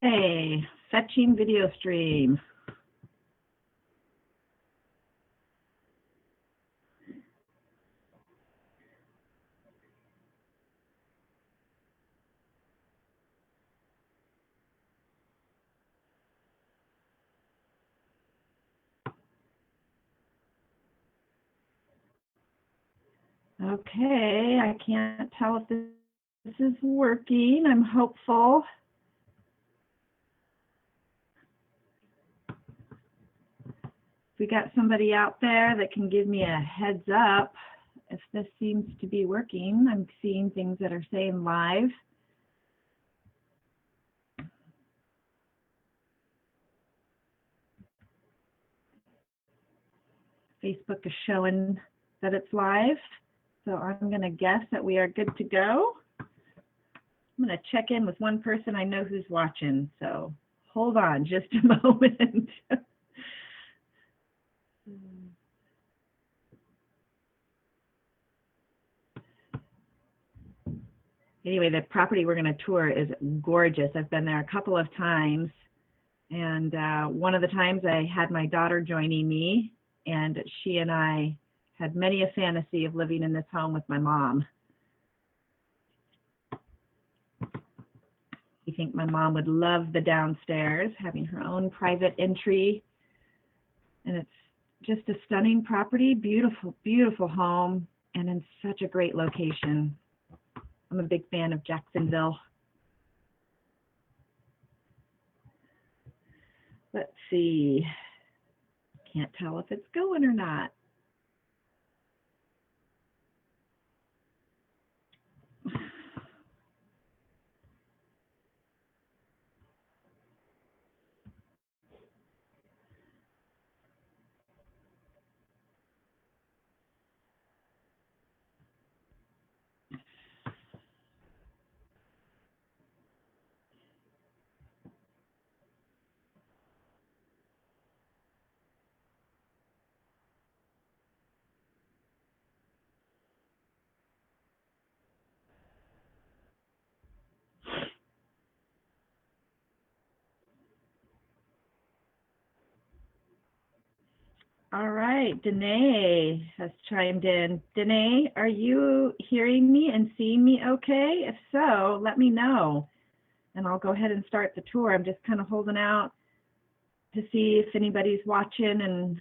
fetching video stream. Okay, I can't tell if this is working. I'm hopeful. If we got somebody out there that can give me a heads up if this seems to be working. I'm seeing things that are saying live. Facebook is showing that it's live. So I'm going to guess that we are good to go. I'm going to check in with one person I know who's watching. So hold on just a moment. Anyway, the property we're going to tour is gorgeous. I've been there a couple of times. And one of the times I had my daughter joining me, and she and I had many a fantasy of living in this home with my mom. I think my mom would love the downstairs, having her own private entry. And it's just a stunning property, beautiful, beautiful home, and in such a great location. I'm a big fan of Jacksonville. Let's see. Can't tell if it's going or not. All right, Danae has chimed in. Danae, are you hearing me and seeing me okay? If so, let me know, and I'll go ahead and start the tour. I'm just kind of holding out to see if anybody's watching and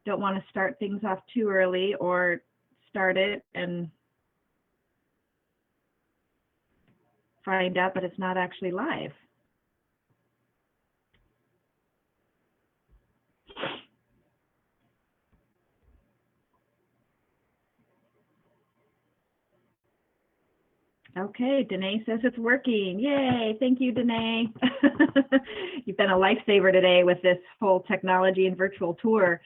don't want to start things off too early, or start it and find out that it's not actually live. Okay, Danae says it's working. Yay, thank you, Danae. You've been a lifesaver today with this whole technology and virtual tour.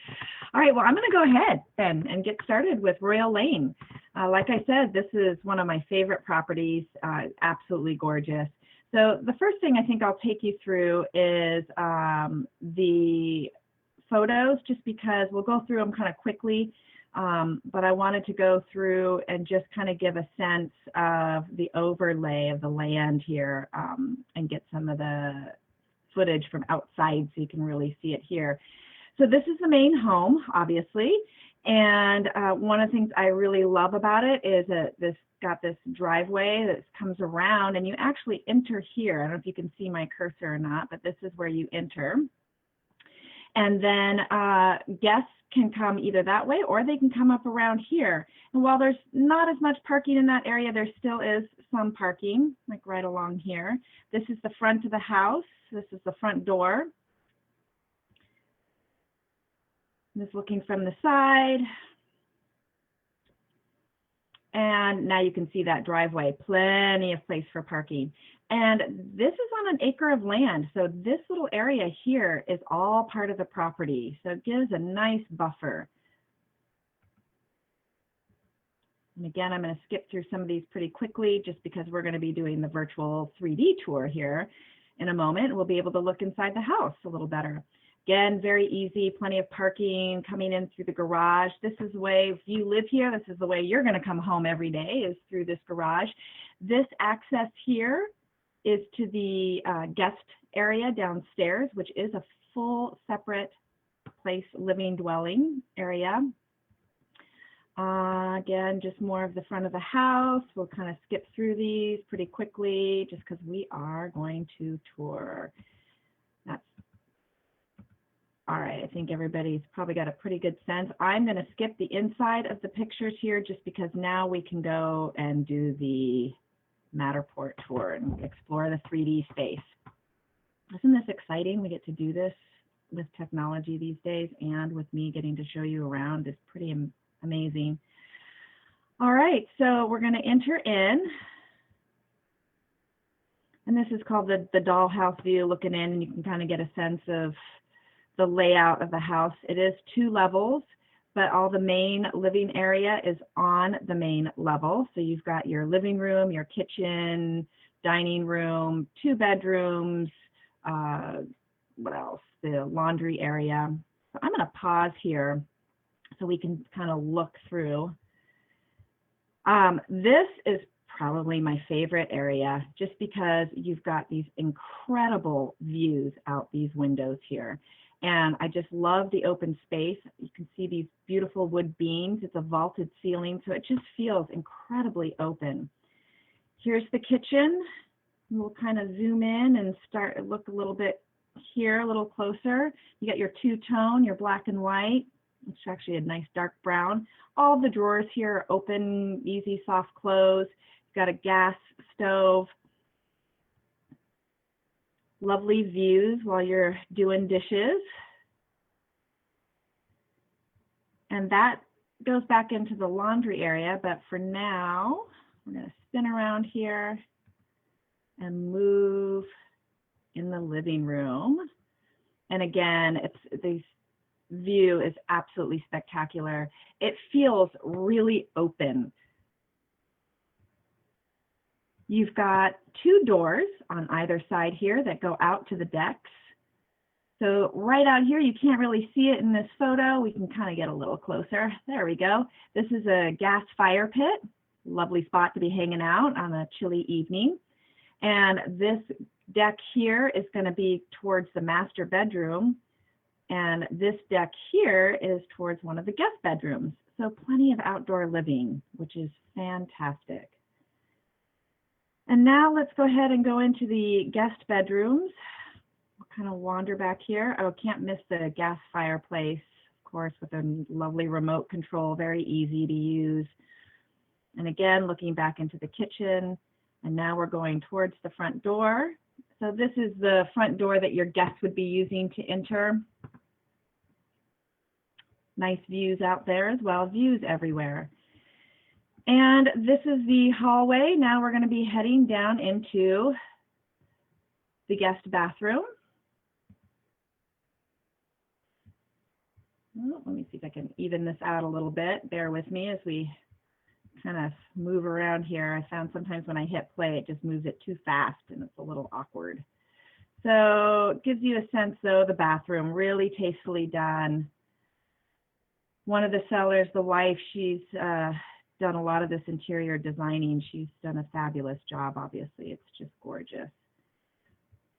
All right, well, I'm going to go ahead then and get started with Royal Lane. Like I said, this is one of my favorite properties, absolutely gorgeous. So the first thing I think I'll take you through is the photos, just because we'll go through them kind of quickly. But I wanted to go through and just kind of give a sense of the overlay of the land here, and get some of the footage from outside so you can really see it here. So this is the main home, obviously, and one of the things I really love about it is that this got this driveway that comes around, and you actually enter here. I don't know if you can see my cursor or not, but this is where you enter. And then guests can come either that way, or they can come up around here. And while there's not as much parking in that area, there still is some parking, like right along here. This is the front of the house. This is the front door. Just looking from the side. And now you can see that driveway, plenty of place for parking. And this is on an acre of land. So this little area here is all part of the property. So it gives a nice buffer. And again, I'm going to skip through some of these pretty quickly just because we're going to be doing the virtual 3D tour here in a moment. We'll be able to look inside the house a little better. Again, very easy, plenty of parking coming in through the garage. This is the way, if you live here, this is the way you're going to come home every day, is through this garage. This access here is to the guest area downstairs, which is a full separate place, living dwelling area. Again, just more of the front of the house. We'll kind of skip through these pretty quickly just because we are going to tour. That's all right. I think everybody's probably got a pretty good sense. I'm going to skip the inside of the pictures here just because now we can go and do the Matterport tour and explore the 3D space. Isn't this exciting? We get to do this with technology these days, and with me getting to show you around is pretty amazing. All right, so we're going to enter in, and this is called the dollhouse view, looking in, and you can kind of get a sense of the layout of the house. It is 2 levels, but all the main living area is on the main level. So you've got your living room, your kitchen, dining room, 2 bedrooms, what else? The laundry area. So I'm going to pause here so we can kind of look through. This is probably my favorite area just because you've got these incredible views out these windows here. And I just love the open space. You can see these beautiful wood beams. It's a vaulted ceiling, so it just feels incredibly open. Here's the kitchen. We'll kind of zoom in and look a little bit here, a little closer. You got your 2-tone, your black and white. It's actually a nice dark brown. All the drawers here are open, easy, soft close. You've got a gas stove. Lovely views while you're doing dishes. And that goes back into the laundry area, but for now, we're going to spin around here and move in the living room. And again, the view is absolutely spectacular. It feels really open. You've got 2 doors on either side here that go out to the decks. So right out here, you can't really see it in this photo. We can kind of get a little closer. There we go. This is a gas fire pit. Lovely spot to be hanging out on a chilly evening. And this deck here is going to be towards the master bedroom. And this deck here is towards one of the guest bedrooms. So plenty of outdoor living, which is fantastic. And now let's go ahead and go into the guest bedrooms. We'll kind of wander back here. Oh, can't miss the gas fireplace, of course, with a lovely remote control, very easy to use. And again, looking back into the kitchen. And now we're going towards the front door. So this is the front door that your guests would be using to enter. Nice views out there as well, views everywhere. And this is the hallway. Now we're going to be heading down into the guest bathroom. Well, let me see if I can even this out a little bit. Bear with me as we kind of move around here. I found sometimes when I hit play, it just moves it too fast and it's a little awkward. So it gives you a sense, though, the bathroom, really tastefully done. One of the sellers, the wife, she's done a lot of this interior designing. She's done a fabulous job, obviously. It's just gorgeous.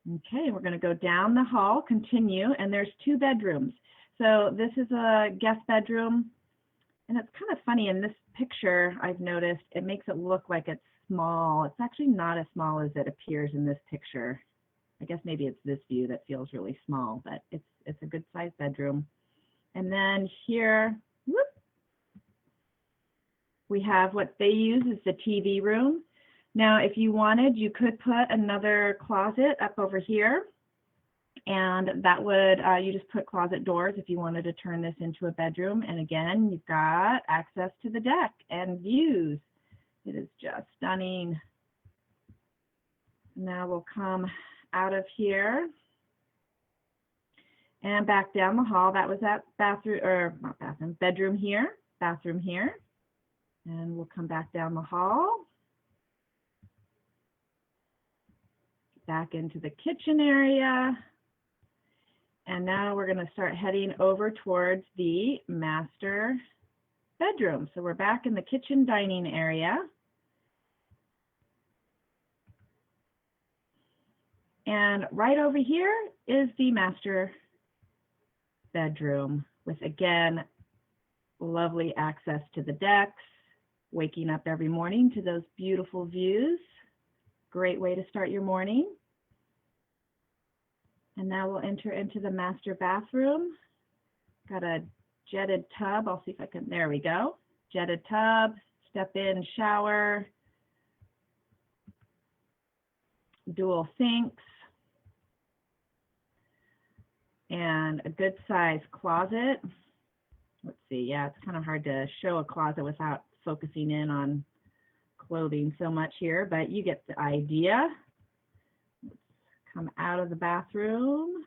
Okay, we're going to go down the hall, continue, and there's 2 bedrooms. So this is a guest bedroom, and it's kind of funny in this picture, I've noticed, it makes it look like it's small. It's actually not as small as it appears in this picture. I guess maybe it's this view that feels really small, but it's a good sized bedroom. And then here, whoop, we have what they use as the TV room. Now, if you wanted, you could put another closet up over here, and that would, you just put closet doors if you wanted to turn this into a bedroom. And again, you've got access to the deck and views. It is just stunning. Now we'll come out of here and back down the hall. That was that bathroom, or not bathroom, bedroom here, bathroom here. And we'll come back down the hall, back into the kitchen area. And now we're going to start heading over towards the master bedroom. So we're back in the kitchen dining area. And right over here is the master bedroom with, again, lovely access to the decks, waking up every morning to those beautiful views. Great way to start your morning. And now we'll enter into the master bathroom. Got a jetted tub. I'll see if I can, there we go. Jetted tub, step in, shower, dual sinks, and a good sized closet. Let's see, yeah, it's kind of hard to show a closet without focusing in on clothing so much here, but you get the idea. Let's come out of the bathroom,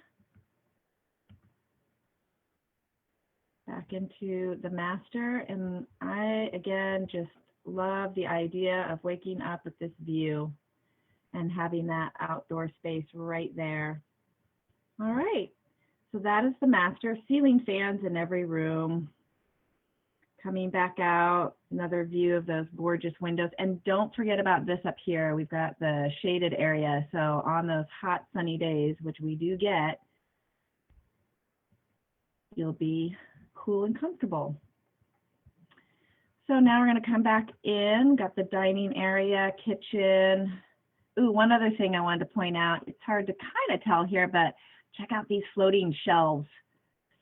back into the master, and I, again, just love the idea of waking up with this view and having that outdoor space right there. All right, so that is the master. Ceiling fans in every room. Coming back out, another view of those gorgeous windows. And don't forget about this up here. We've got the shaded area. So on those hot sunny days, which we do get, you'll be cool and comfortable. So now we're going to come back in. Got the dining area, kitchen. Ooh, one other thing I wanted to point out. It's hard to kind of tell here, but check out these floating shelves.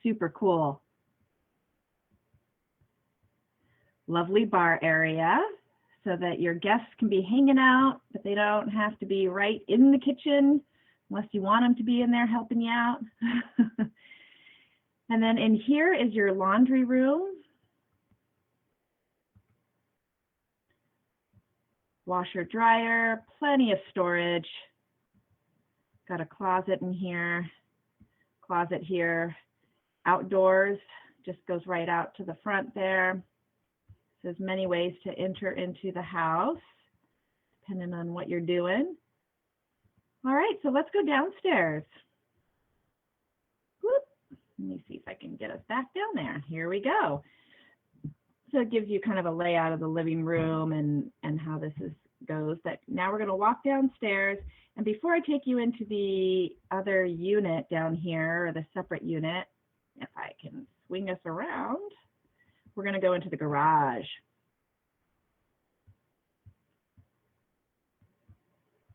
Super cool. Lovely bar area so that your guests can be hanging out, but they don't have to be right in the kitchen unless you want them to be in there helping you out. And then in here is your laundry room. Washer, dryer, plenty of storage. Got a closet in here, closet here. Outdoors, just goes right out to the front there. So there's many ways to enter into the house, depending on what you're doing. All right, so let's go downstairs. Whoop. Let me see if I can get us back down there. Here we go. So it gives you kind of a layout of the living room and how this goes. But now we're going to walk downstairs. And before I take you into the other unit down here, or the separate unit, if I can swing us around, we're going to go into the garage.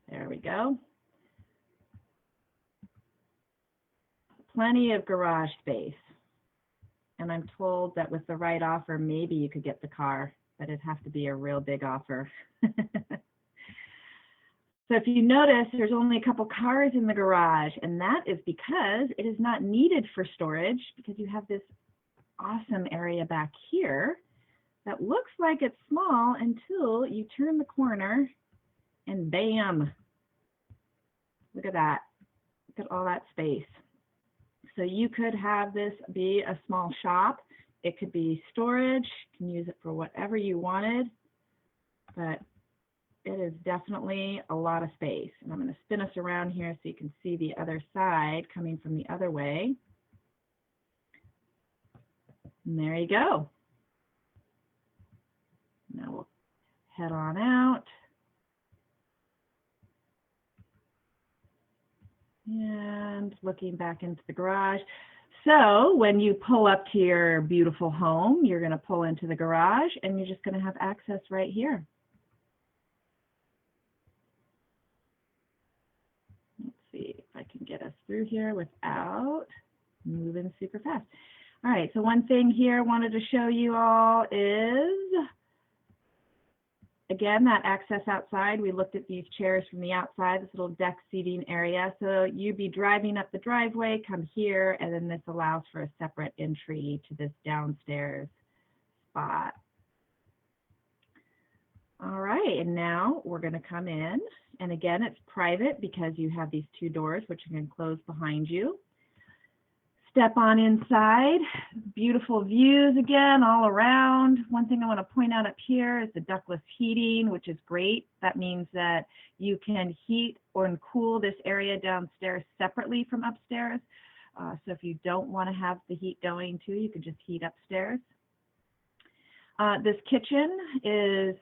There we go. Plenty of garage space. And I'm told that with the right offer, maybe you could get the car, but it'd have to be a real big offer. So if you notice, there's only a couple cars in the garage, and that is because it is not needed for storage, because you have this awesome area back here that looks like it's small until you turn the corner and bam, look at that. Look at all that space. So you could have this be a small shop. It could be storage. You can use it for whatever you wanted, but it is definitely a lot of space. And I'm going to spin us around here so you can see the other side coming from the other way. And there you go. Now we'll head on out. And looking back into the garage. So when you pull up to your beautiful home, you're going to pull into the garage and you're just going to have access right here. Let's see if I can get us through here without moving super fast. All right, so one thing here I wanted to show you all is, again, that access outside. We looked at these chairs from the outside, this little deck seating area. So you'd be driving up the driveway, come here, and then this allows for a separate entry to this downstairs spot. All right, and now we're going to come in. And again, it's private because you have these two doors, which you can close behind you. Step on inside, beautiful views again all around. One thing I want to point out up here is the ductless heating, which is great. That means that you can heat or cool this area downstairs separately from upstairs. So if you don't want to have the heat going too, you can just heat upstairs. This kitchen is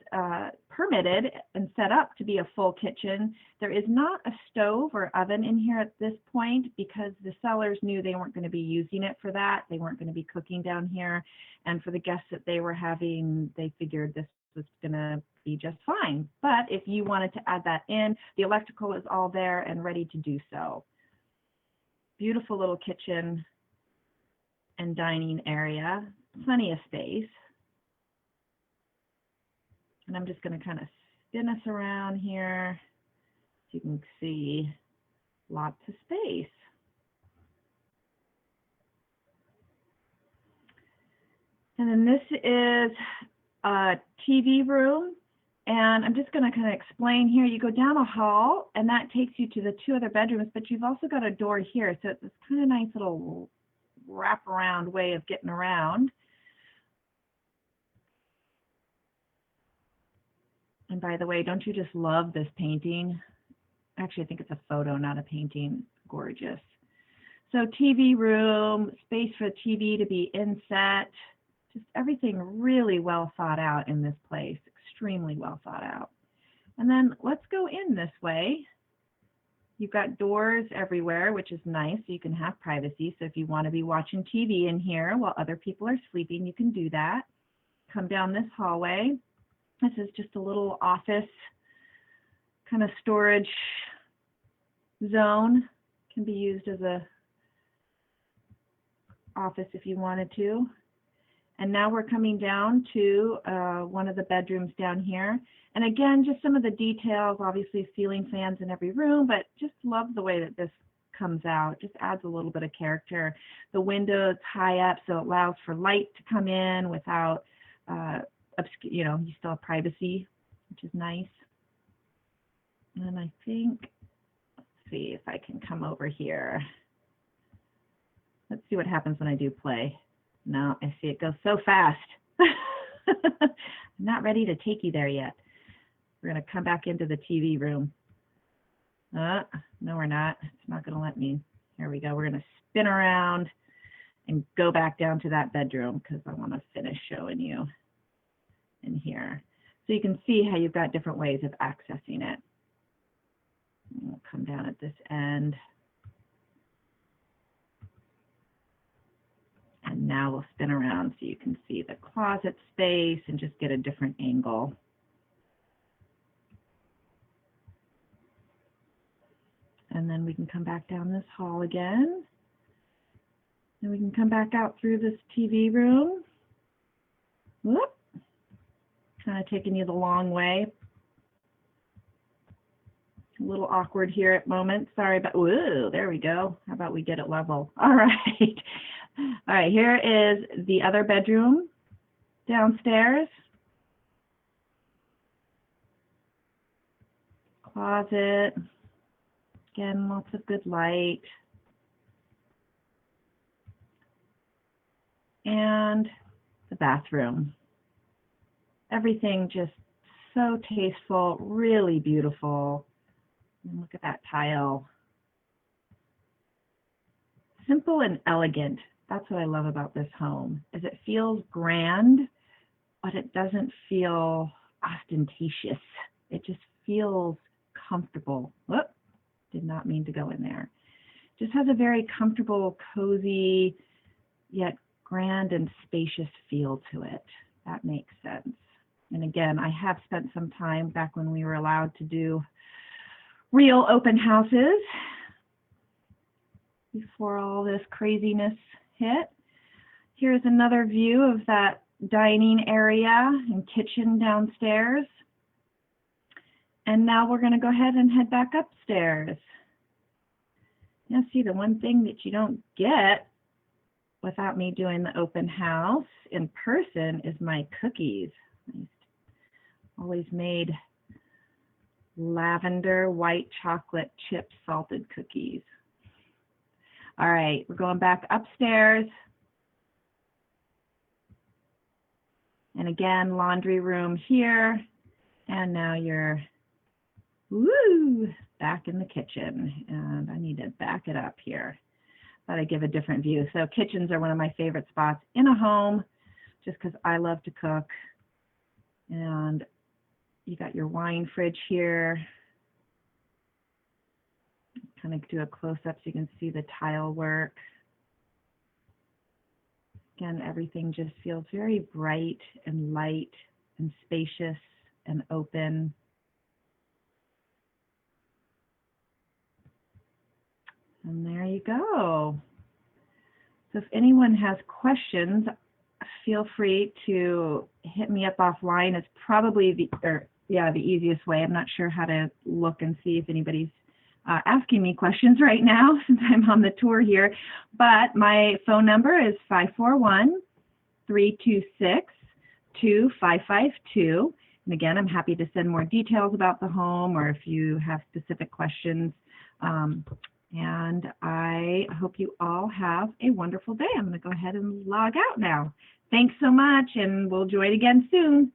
permitted and set up to be a full kitchen. There is not a stove or oven in here at this point because the sellers knew they weren't going to be using it for that. They weren't going to be cooking down here. And for the guests that they were having, they figured this was going to be just fine. But if you wanted to add that in, the electrical is all there and ready to do so. Beautiful little kitchen and dining area, plenty of space. And I'm just going to kind of spin us around here so you can see lots of space. And then this is a TV room. And I'm just going to kind of explain here. You go down a hall, and that takes you to the 2 other bedrooms, but you've also got a door here. So it's this kind of nice little wraparound way of getting around. And by the way, don't you just love this painting? Actually, I think it's a photo, not a painting. Gorgeous. So TV room, space for the TV to be inset. Just everything really well thought out in this place. Extremely well thought out. And then let's go in this way. You've got doors everywhere, which is nice, so you can have privacy. So if you want to be watching TV in here while other people are sleeping, you can do that. Come down this hallway. This is just a little office kind of storage zone. Can be used as a office if you wanted to. And now we're coming down to one of the bedrooms down here. And again, just some of the details, obviously ceiling fans in every room, but just love the way that this comes out. Just adds a little bit of character. The window is high up, so it allows for light to come in without, you know, you still have privacy, which is nice. And I think, let's see if I can come over here. Let's see what happens when I do play. No, I see it goes so fast. I'm not ready to take you there yet. We're going to come back into the TV room. No, we're not. It's not going to let me. Here we go. We're going to spin around and go back down to that bedroom because I want to finish showing you in here. So you can see how you've got different ways of accessing it. We'll come down at this end. And now we'll spin around so you can see the closet space and just get a different angle. And then we can come back down this hall again. And we can come back out through this TV room. Whoop. Kind of taking you the long way. A little awkward here at moments. Sorry, but whoa, there we go. How about we get it level? All right. All right, here is the other bedroom downstairs. Closet. Again, lots of good light. And the bathroom. Everything just so tasteful, really beautiful. And look at that tile. Simple and elegant. That's what I love about this home, is it feels grand, but it doesn't feel ostentatious. It just feels comfortable. Whoop, did not mean to go in there. Just has a very comfortable, cozy, yet grand and spacious feel to it. That makes sense. And again, I have spent some time back when we were allowed to do real open houses before all this craziness hit. Here's another view of that dining area and kitchen downstairs. And now we're going to go ahead and head back upstairs. Now see, the one thing that you don't get without me doing the open house in person is my cookies. I always made lavender white chocolate chip salted cookies. All right, we're going back upstairs. And again, laundry room here. And now you're, back in the kitchen. And I need to back it up here. Thought I'd give a different view. So kitchens are one of my favorite spots in a home. just because I love to cook. And you got your wine fridge here. Kind of do a close-up so you can see the tile work. Again, everything just feels very bright and light and spacious and open. And there you go. So if anyone has questions, feel free to hit me up offline. It's probably the easiest way. I'm not sure how to look and see if anybody's asking me questions right now since I'm on the tour here. But my phone number is 541-326-2552. And again, I'm happy to send more details about the home or if you have specific questions. And I hope you all have a wonderful day. I'm going to go ahead and log out now. Thanks so much, and we'll join again soon.